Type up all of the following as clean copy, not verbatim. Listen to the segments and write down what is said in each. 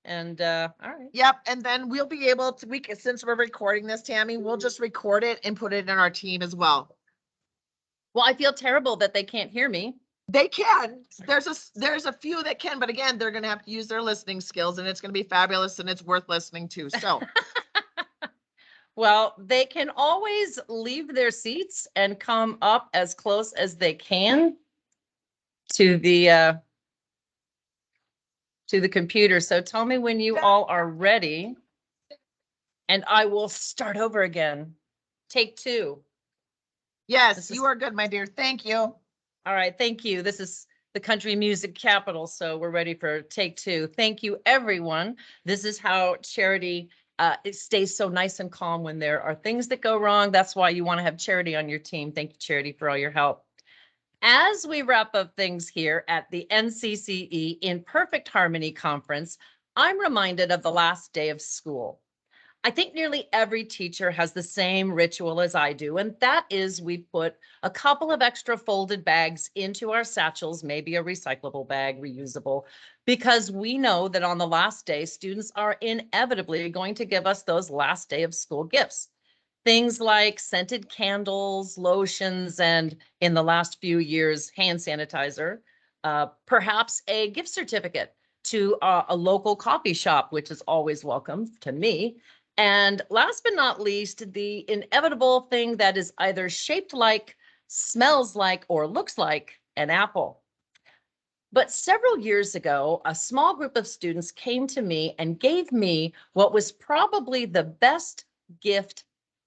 And all right. Yep. And then we'll be able to, since we're recording this, Tammy, we'll just record it and put it in our team as well. Well, I feel terrible that they can't hear me. They can. There's a few that can, but again, they're going to have to use their listening skills, and it's going to be fabulous, and it's worth listening to. So, well, they can always leave their seats and come up as close as they can to the computer. So tell me when you all are ready, and I will start over again. Take two. Yes, you are good, my dear. Thank you. All right, thank you. This is the country music capital, so we're ready for take two. Thank you, everyone. This is how Charity it stays so nice and calm when there are things that go wrong. That's why you want to have Charity on your team. Thank you, Charity, for all your help. As we wrap up things here at the NCCE in Perfect Harmony Conference, I'm reminded of the last day of school. I think nearly every teacher has the same ritual as I do, and that is we put a couple of extra folded bags into our satchels, maybe a recyclable bag, reusable, because we know that on the last day, students are inevitably going to give us those last day of school gifts. Things like scented candles, lotions, and in the last few years, hand sanitizer, perhaps a gift certificate to a local coffee shop, which is always welcome to me. And last but not least, the inevitable thing that is either shaped like, smells like, or looks like an apple. But several years ago, a small group of students came to me and gave me what was probably the best gift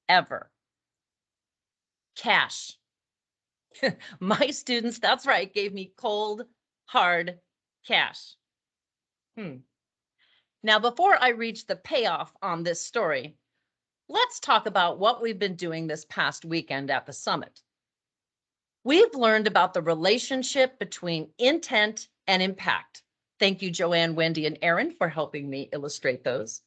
ever. Cash. My students, that's right, gave me cold, hard cash. Now, before I reach the payoff on this story, let's talk about what we've been doing this past weekend at the summit. We've learned about the relationship between intent and impact. Thank you, Joanne, Wendy, and Aaron for helping me illustrate those.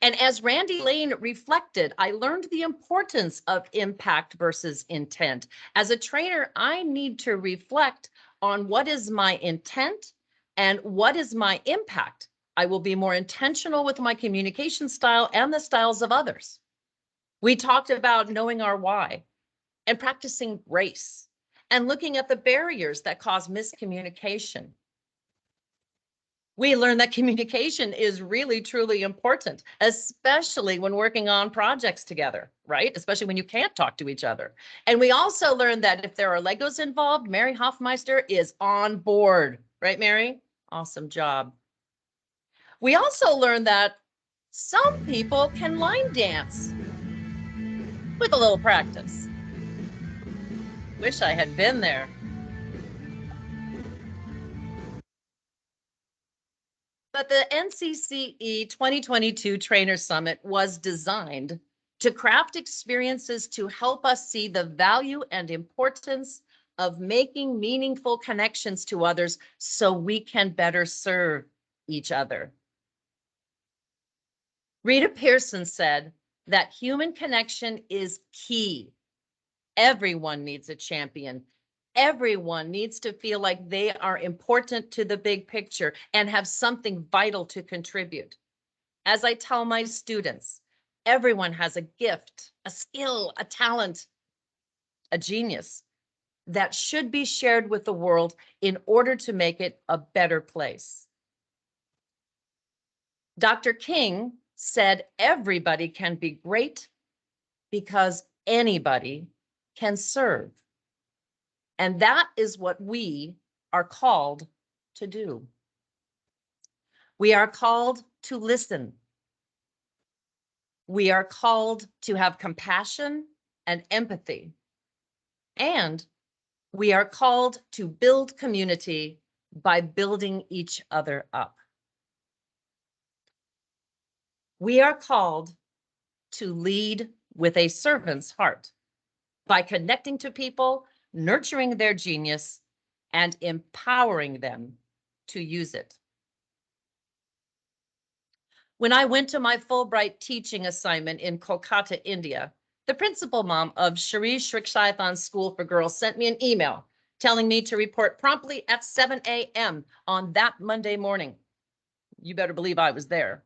And as Randy Lane reflected, I learned the importance of impact versus intent. As a trainer, I need to reflect on what is my intent and what is my impact. I will be more intentional with my communication style and the styles of others. We talked about knowing our why and practicing grace and looking at the barriers that cause miscommunication. We learned that communication is really, truly important, especially when working on projects together, right? Especially when you can't talk to each other. And we also learned that if there are Legos involved, Mary Hoffmeister is on board, right, Mary? Awesome job. We also learned that some people can line dance with a little practice. Wish I had been there. But the NCCE 2022 Trainer Summit was designed to craft experiences to help us see the value and importance of making meaningful connections to others so we can better serve each other. Rita Pearson said that human connection is key. Everyone needs a champion. Everyone needs to feel like they are important to the big picture and have something vital to contribute. As I tell my students, everyone has a gift, a skill, a talent, a genius that should be shared with the world in order to make it a better place. Dr. King said everybody can be great because anybody can serve. And that is what we are called to do. We are called to listen. We are called to have compassion and empathy. And we are called to build community by building each other up. We are called to lead with a servant's heart by connecting to people, nurturing their genius, and empowering them to use it. When I went to my Fulbright teaching assignment in Kolkata, India, the principal mom of Shri Shrikshayathan School for Girls sent me an email telling me to report promptly at 7 a.m. on that Monday morning. You better believe I was there.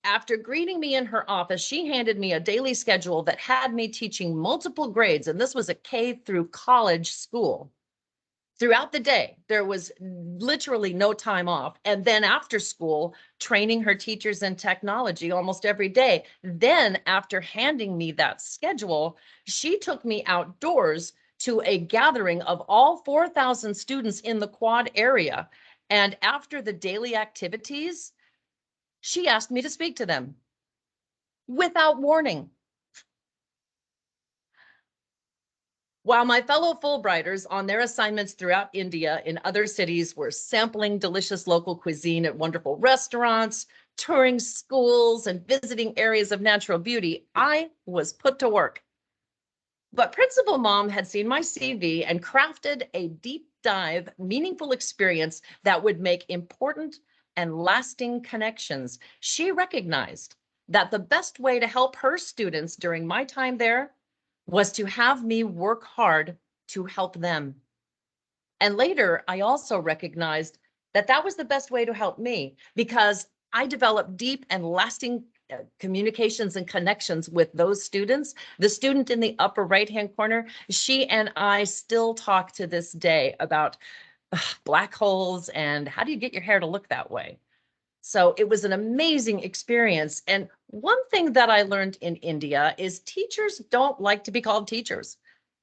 After greeting me in her office, she handed me a daily schedule that had me teaching multiple grades, and this was a K through college school. Throughout the day, there was literally no time off. And then after school, training her teachers in technology almost every day. Then after handing me that schedule, she took me outdoors to a gathering of all 4,000 students in the quad area. And after the daily activities, she asked me to speak to them without warning. While my fellow Fulbrighters on their assignments throughout India in other cities were sampling delicious local cuisine at wonderful restaurants, touring schools, and visiting areas of natural beauty, I was put to work. But Principal Mom had seen my CV and crafted a deep dive, meaningful experience that would make important and lasting connections. She recognized that the best way to help her students during my time there was to have me work hard to help them. And later, I also recognized that that was the best way to help me because I developed deep and lasting communications and connections with those students. The student in the upper right-hand corner, she and I still talk to this day about black holes and how do you get your hair to look that way? So it was an amazing experience. And one thing that I learned in India is teachers don't like to be called teachers.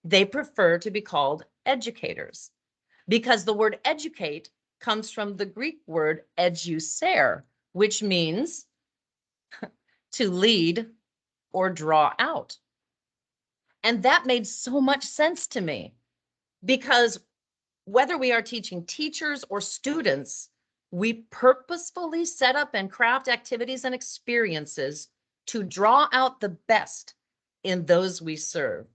They prefer to be called educators because the word educate comes from the Greek word educere, which means to lead or draw out. And that made so much sense to me because whether we are teaching teachers or students, we purposefully set up and craft activities and experiences to draw out the best in those we serve.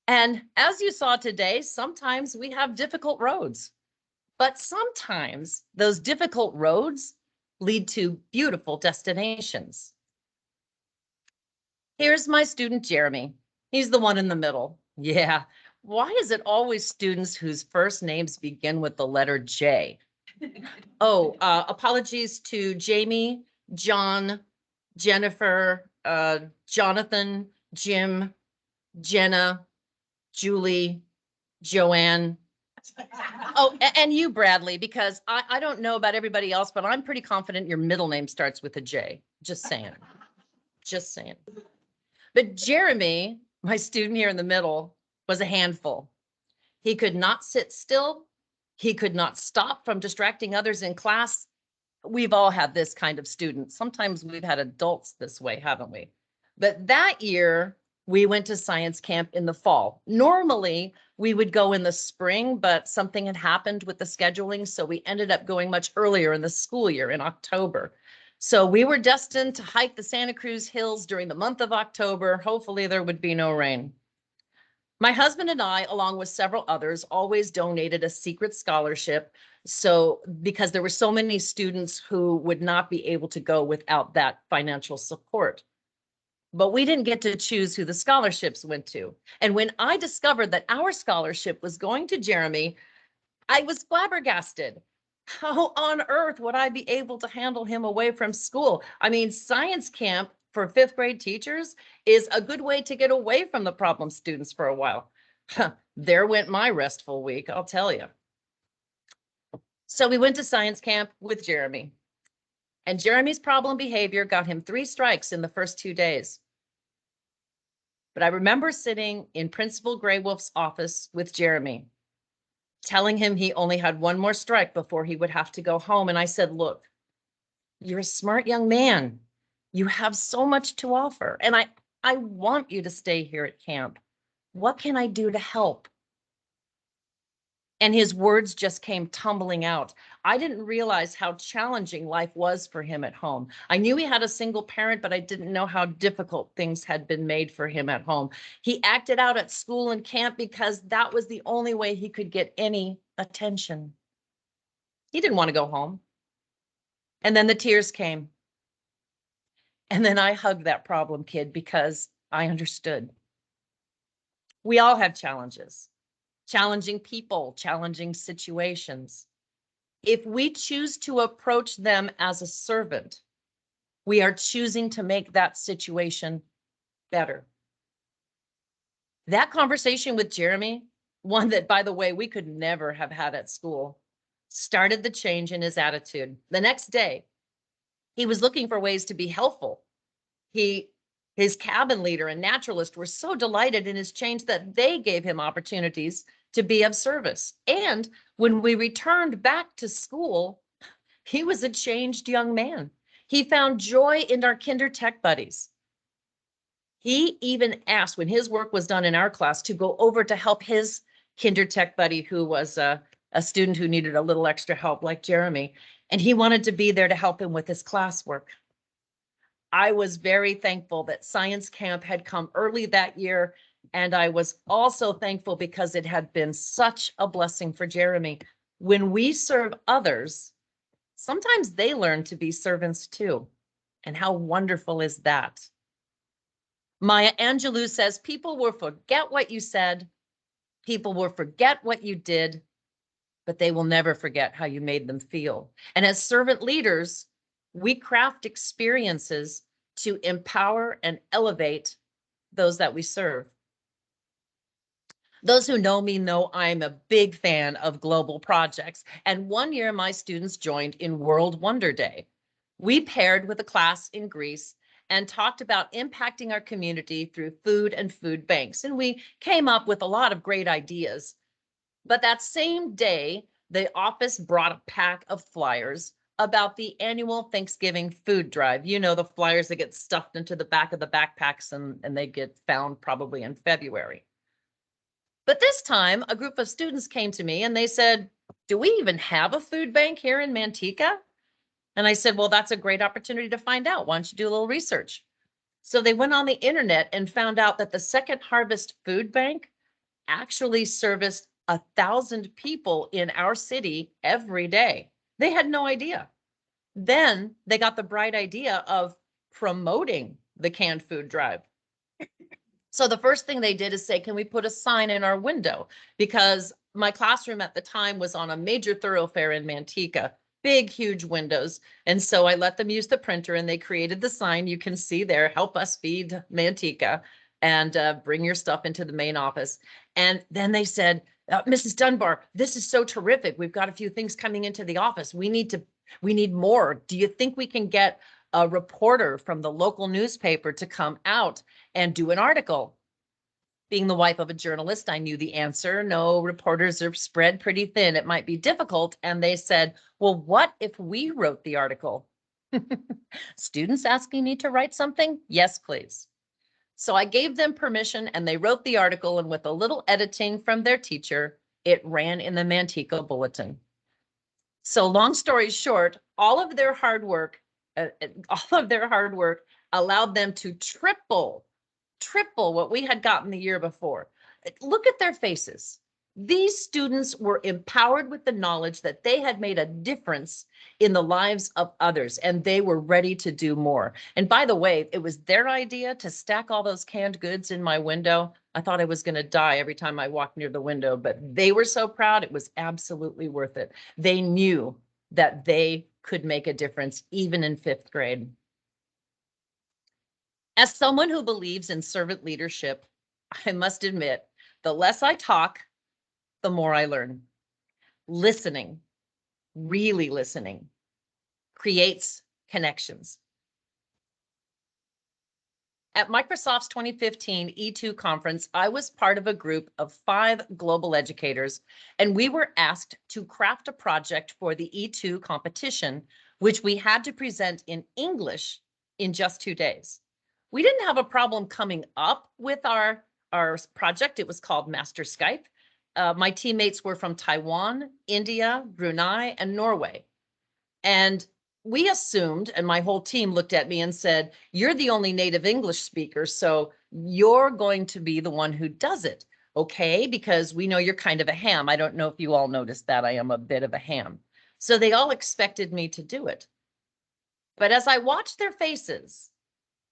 And as you saw today, sometimes we have difficult roads, but sometimes those difficult roads lead to beautiful destinations. Here's my student, Jeremy. He's the one in the middle. Yeah. Why is it always students whose first names begin with the letter J? Oh, apologies to Jamie, John, Jennifer, Jonathan, Jim, Jenna, Julie, Joanne. Oh, and you, Bradley, because I don't know about everybody else, but I'm pretty confident your middle name starts with a J. Just saying. Just saying. But Jeremy, my student here in the middle, was a handful. He could not sit still. He could not stop from distracting others in class. We've all had this kind of student. Sometimes we've had adults this way, haven't we? But that year, we went to science camp in the fall. Normally, we would go in the spring, but something had happened with the scheduling, so we ended up going much earlier in the school year in October. So we were destined to hike the Santa Cruz Hills during the month of October. Hopefully there would be no rain. My husband and I, along with several others, always donated a secret scholarship. So because there were so many students who would not be able to go without that financial support. But we didn't get to choose who the scholarships went to. And when I discovered that our scholarship was going to Jeremy, I was flabbergasted. How on earth would I be able to handle him away from school? I mean, science camp for fifth grade teachers is a good way to get away from the problem students for a while. There went my restful week, I'll tell you. So we went to science camp with Jeremy. And Jeremy's problem behavior got him 3 strikes in the first 2 days. But I remember sitting in Principal Graywolf's office with Jeremy, telling him he only had 1 more strike before he would have to go home. And I said, look, you're a smart young man. You have so much to offer. And I want you to stay here at camp. What can I do to help? And his words just came tumbling out. I didn't realize how challenging life was for him at home. I knew he had a single parent, but I didn't know how difficult things had been made for him at home. He acted out at school and camp because that was the only way he could get any attention. He didn't want to go home. And then the tears came. And then I hugged that problem kid because I understood. We all have challenges. Challenging people, challenging situations. If we choose to approach them as a servant, we are choosing to make that situation better. That conversation with Jeremy, one that, by the way, we could never have had at school, started the change in his attitude. The next day, he was looking for ways to be helpful. His cabin leader and naturalist were so delighted in his change that they gave him opportunities to be of service. And when we returned back to school, he was a changed young man. He found joy in our Kinder Tech buddies. He even asked, when his work was done in our class, to go over to help his Kinder Tech buddy who was a student who needed a little extra help like Jeremy. And he wanted to be there to help him with his classwork. I was very thankful that science camp had come early that year. And I was also thankful because it had been such a blessing for Jeremy. When we serve others, sometimes they learn to be servants too. And how wonderful is that? Maya Angelou says, people will forget what you said. People will forget what you did, but they will never forget how you made them feel. And as servant leaders, we craft experiences to empower and elevate those that we serve. Those who know me know I'm a big fan of global projects. And one year my students joined in World Wonder Day. We paired with a class in Greece and talked about impacting our community through food and food banks. And we came up with a lot of great ideas. But that same day, the office brought a pack of flyers about the annual Thanksgiving food drive. You know, the flyers that get stuffed into the back of the backpacks and they get found probably in February. But this time, a group of students came to me and they said, do we even have a food bank here in Manteca? And I said, well, that's a great opportunity to find out. Why don't you do a little research? So they went on the internet and found out that the Second Harvest Food Bank actually serviced 1,000 people in our city every day. They had no idea. Then they got the bright idea of promoting the canned food drive. So the first thing they did is say, can we put a sign in our window? Because my classroom at the time was on a major thoroughfare in Manteca, big, huge windows. And so I let them use the printer and they created the sign you can see there, help us feed Manteca and bring your stuff into the main office. And then they said, Mrs. Dunbar, this is so terrific. We've got a few things coming into the office. We need more. Do you think we can get a reporter from the local newspaper to come out and do an article? Being the wife of a journalist, I knew the answer. No, reporters are spread pretty thin. It might be difficult. And they said, well, what if we wrote the article? Students asking me to write something? Yes, please. So I gave them permission and they wrote the article, and with a little editing from their teacher, it ran in the Manteca Bulletin. So long story short, all of their hard work allowed them to triple what we had gotten the year before. Look at their faces. These students were empowered with the knowledge that they had made a difference in the lives of others, and they were ready to do more. And by the way, it was their idea to stack all those canned goods in my window. I thought I was going to die every time I walked near the window, but they were so proud. It was absolutely worth it. They knew that they could make a difference even in 5th grade. As someone who believes in servant leadership, I must admit, the less I talk, the more I learn. Listening, really listening, creates connections. At Microsoft's 2015 E2 conference, I was part of a group of 5 global educators, and we were asked to craft a project for the E2 competition, which we had to present in English in just 2 days. We didn't have a problem coming up with our project. It was called Master Skype. My teammates were from Taiwan, India, Brunei, and Norway. And we assumed, and my whole team looked at me and said, you're the only native English speaker, so you're going to be the one who does it, okay? Because we know you're kind of a ham. I don't know if you all noticed that I am a bit of a ham. So they all expected me to do it. But as I watched their faces,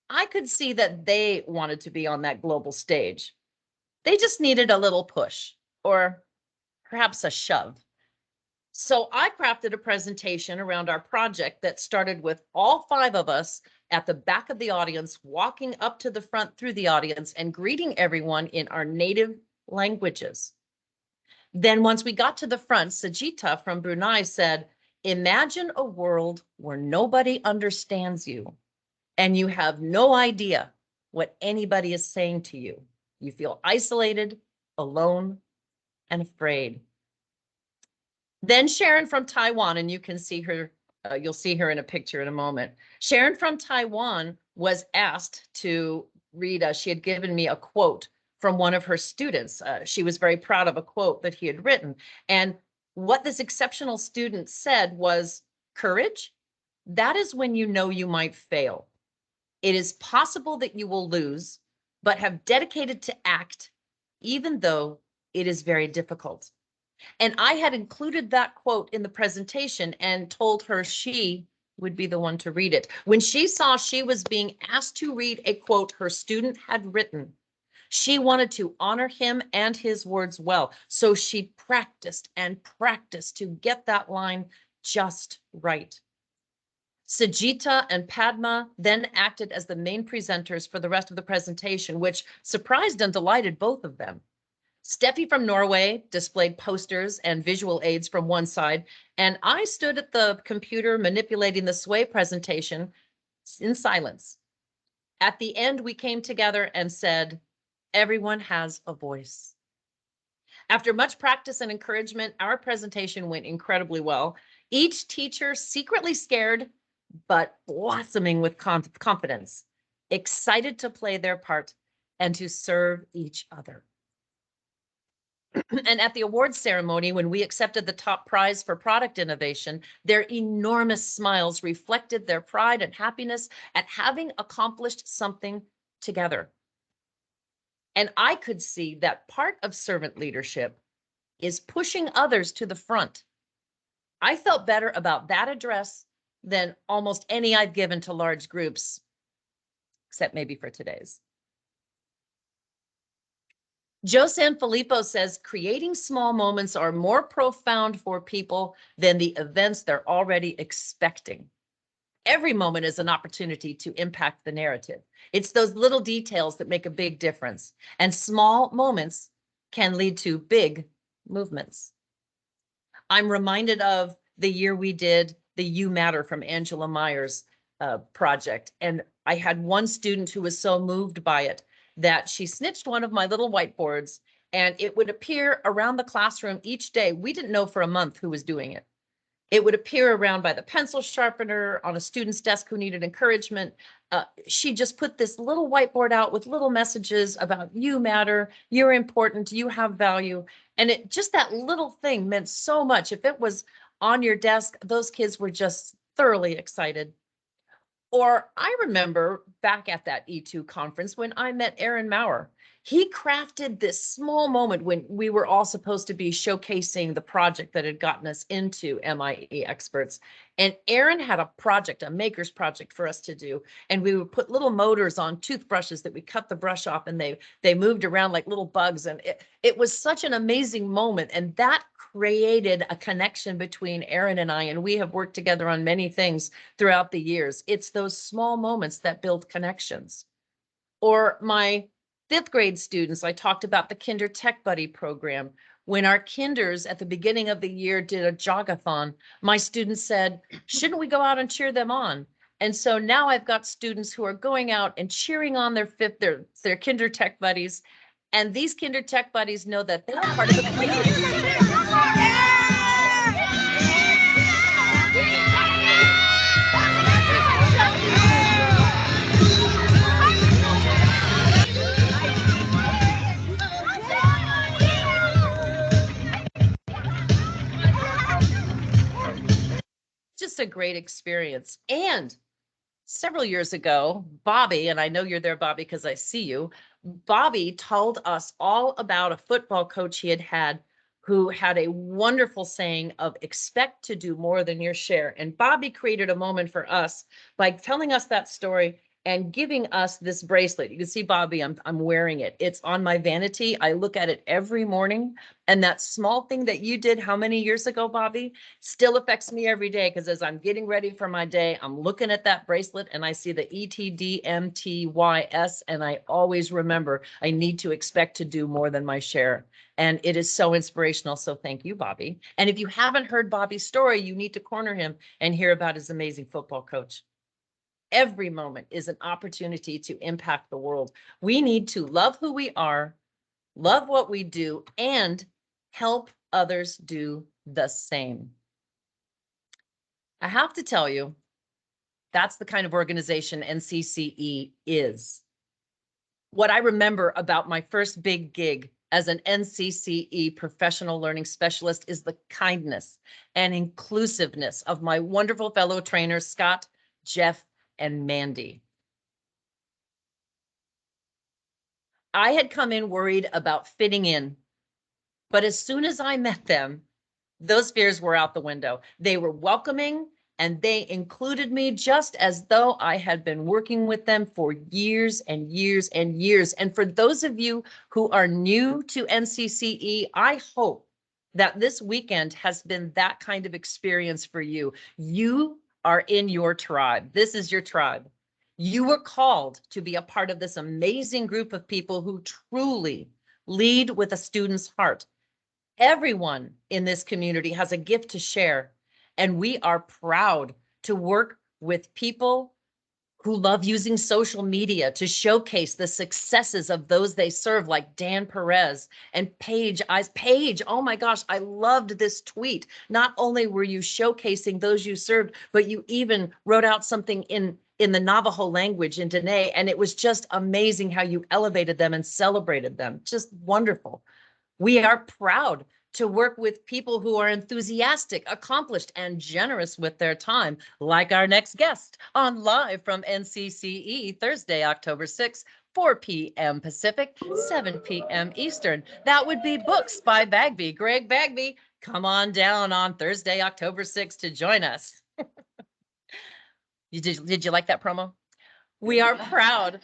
I could see that they wanted to be on that global stage. They just needed a little push, or perhaps a shove. So I crafted a presentation around our project that started with all 5 of us at the back of the audience, walking up to the front through the audience and greeting everyone in our native languages. Then once we got to the front, Sajita from Brunei said, imagine a world where nobody understands you and you have no idea what anybody is saying to you. You feel isolated, alone, and afraid. Then Sharon from Taiwan, and you can see her, you'll see her in a picture in a moment. Sharon from Taiwan was asked to read, she had given me a quote from one of her students. She was very proud of a quote that he had written. And what this exceptional student said was, courage, that is when you know you might fail. It is possible that you will lose, but have dedicated to act, even though it is very difficult. And I had included that quote in the presentation and told her she would be the one to read it. When she saw she was being asked to read a quote her student had written, she wanted to honor him and his words well. So she practiced and practiced to get that line just right. Sajita and Padma then acted as the main presenters for the rest of the presentation, which surprised and delighted both of them. Steffi from Norway displayed posters and visual aids from one side, and I stood at the computer manipulating the Sway presentation in silence. At the end, we came together and said, everyone has a voice. After much practice and encouragement, our presentation went incredibly well. Each teacher secretly scared, but blossoming with confidence, excited to play their part and to serve each other. And at the awards ceremony, when we accepted the top prize for product innovation, their enormous smiles reflected their pride and happiness at having accomplished something together. And I could see that part of servant leadership is pushing others to the front. I felt better about that address than almost any I've given to large groups, except maybe for today's. Joe Sanfilippo says, creating small moments are more profound for people than the events they're already expecting. Every moment is an opportunity to impact the narrative. It's those little details that make a big difference. And small moments can lead to big movements. I'm reminded of the year we did the You Matter from Angela Meyer's project. And I had one student who was so moved by it that she snitched one of my little whiteboards and it would appear around the classroom each day. We didn't know for a month who was doing it. It would appear around by the pencil sharpener, on a student's desk who needed encouragement. She just put this little whiteboard out with little messages about you matter, you're important, you have value. And it just, that little thing meant so much. If it was on your desk, those kids were just thoroughly excited. Or I remember back at that E2 conference when I met Aaron Maurer. He crafted this small moment when we were all supposed to be showcasing the project that had gotten us into MIE experts. And Aaron had a project, a maker's project for us to do. And we would put little motors on toothbrushes that we cut the brush off and they moved around like little bugs. And it was such an amazing moment. And that created a connection between Aaron and I. And we have worked together on many things throughout the years. It's those small moments that build connections. Or my 5th grade students, I talked about the Kinder Tech Buddy program. When our kinders at the beginning of the year did a jogathon, my students said, shouldn't we go out and cheer them on? And so now I've got students who are going out and cheering on their Kinder Tech Buddies. And these Kinder Tech Buddies know that they're part of the community. Just a great experience. And several years ago, Bobby, and I know you're there, Bobby, because I see you, Bobby told us all about a football coach he had who had a wonderful saying of expect to do more than your share. And Bobby created a moment for us by telling us that story and giving us this bracelet. You can see, Bobby, I'm wearing it. It's on my vanity. I look at it every morning. And that small thing that you did how many years ago, Bobby, still affects me every day, because as I'm getting ready for my day, I'm looking at that bracelet and I see the ETDMTYS, and I always remember I need to expect to do more than my share. And it is so inspirational. So thank you, Bobby. And if you haven't heard Bobby's story, you need to corner him and hear about his amazing football coach. Every moment is an opportunity to impact the world. We need to love who we are, love what we do, and help others do the same. I have to tell you, that's the kind of organization NCCE is. What I remember about my first big gig as an NCCE professional learning specialist is the kindness and inclusiveness of my wonderful fellow trainers, Scott, Jeff, and Mandy. I had come in worried about fitting in, but as soon as I met them, those fears were out the window. They were welcoming and they included me just as though I had been working with them for years and years and years. And for those of you who are new to NCCE, I hope that this weekend has been that kind of experience for you. You are in your tribe. This is your tribe. You were called to be a part of this amazing group of people who truly lead with a student's heart. Everyone in this community has a gift to share, and we are proud to work with people who love using social media to showcase the successes of those they serve, like Dan Perez and Paige. Paige, oh my gosh, I loved this tweet. Not only were you showcasing those you served, but you even wrote out something in the Navajo language in Dene, and it was just amazing how you elevated them and celebrated them. Just wonderful. We are proud to work with people who are enthusiastic, accomplished, and generous with their time, like our next guest on Live from NCCE, Thursday, October 6th, 4 p.m. Pacific, 7 p.m. Eastern. That would be Books by Bagby. Greg Bagby, come on down on Thursday, October 6th to join us. Did you like that promo? We are proud.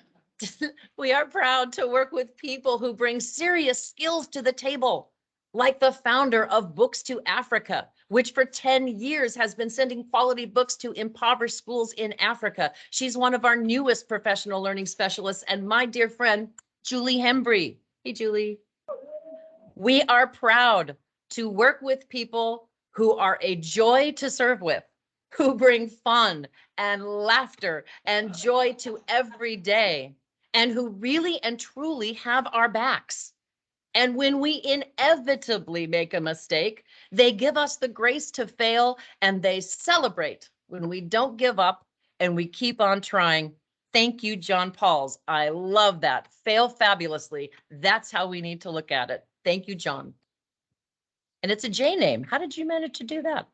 We are proud to work with people who bring serious skills to the table, like the founder of Books to Africa, which for 10 years has been sending quality books to impoverished schools in Africa. She's one of our newest professional learning specialists, and my dear friend, Julie Hembry. Hey, Julie. We are proud to work with people who are a joy to serve with, who bring fun and laughter and joy to every day, and who really and truly have our backs. And when we inevitably make a mistake, they give us the grace to fail, and they celebrate when we don't give up and we keep on trying. Thank you, John Pauls. I love that. Fail fabulously. That's how we need to look at it. Thank you, John. And it's a J name. How did you manage to do that?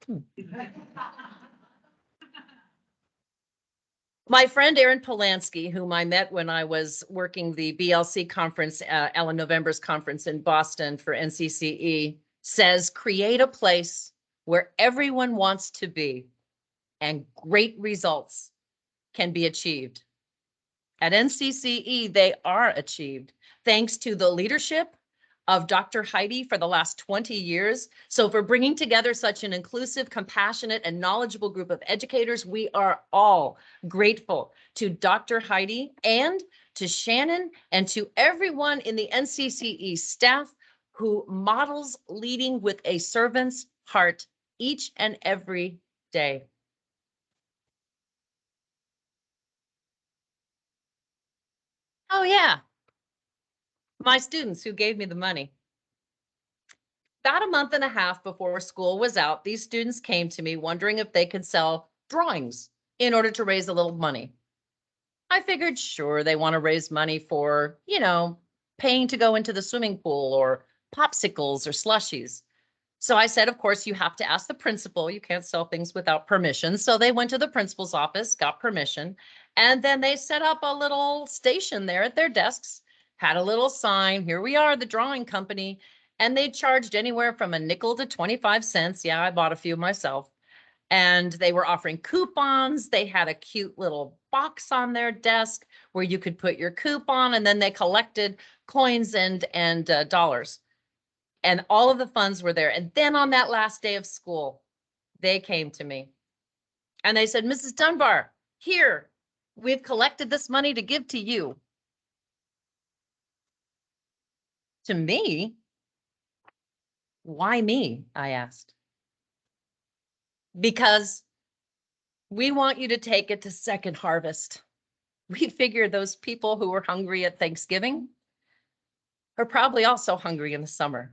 My friend Aaron Polanski, whom I met when I was working the BLC conference, Ellen November's conference in Boston for NCCE, says, create a place where everyone wants to be and great results can be achieved. At NCCE, they are achieved thanks to the leadership of Dr. Heidi for the last 20 years. So for bringing together such an inclusive, compassionate, and knowledgeable group of educators, we are all grateful to Dr. Heidi and to Shannon and to everyone in the NCCE staff who models leading with a servant's heart each and every day. Oh yeah, my students who gave me the money. About a month and a half before school was out, these students came to me wondering if they could sell drawings in order to raise a little money. I figured, sure, they want to raise money for, paying to go into the swimming pool or popsicles or slushies. So I said, of course, you have to ask the principal. You can't sell things without permission. So they went to the principal's office, got permission, and then they set up a little station there at their desks, had a little sign, here we are, the drawing company, and they charged anywhere from a nickel to 25 cents. Yeah, I bought a few myself. And they were offering coupons. They had a cute little box on their desk where you could put your coupon, and then they collected coins and dollars. And all of the funds were there. And then on that last day of school, they came to me and they said, Mrs. Dunbar, here, we've collected this money to give to you. To me? Why me? I asked. Because we want you to take it to Second Harvest. We figure those people who were hungry at Thanksgiving are probably also hungry in the summer.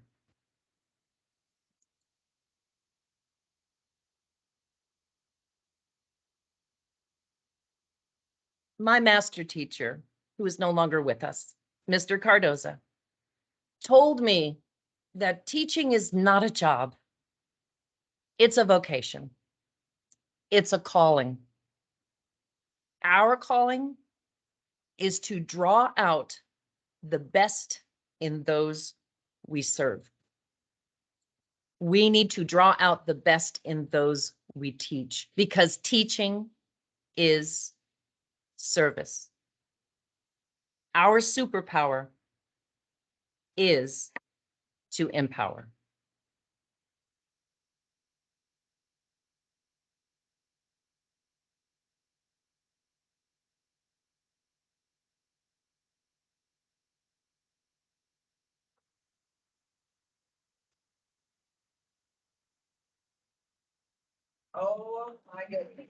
My master teacher, who is no longer with us, Mr. Cardoza, told me that teaching is not a job. It's a vocation. It's a calling. Our calling is to draw out the best in those we serve. We need to draw out the best in those we teach, because teaching is service. Our superpower is to empower. Oh, my goodness.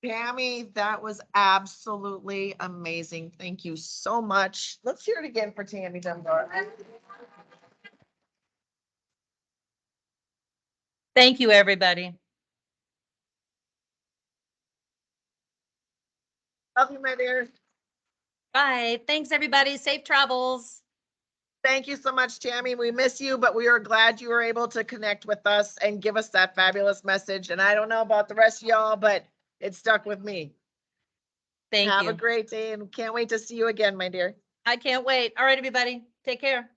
Tammy, that was absolutely amazing. Thank you so much. Let's hear it again for Tammy Dunbar. Thank you, everybody. Love you, my dear. Bye. Thanks, everybody. Safe travels. Thank you so much, Tammy. We miss you, but we are glad you were able to connect with us and give us that fabulous message. And I don't know about the rest of y'all, but it stuck with me. Thank Have you. a great day and can't wait to see you again, my dear. I can't wait. All right, everybody. Take care.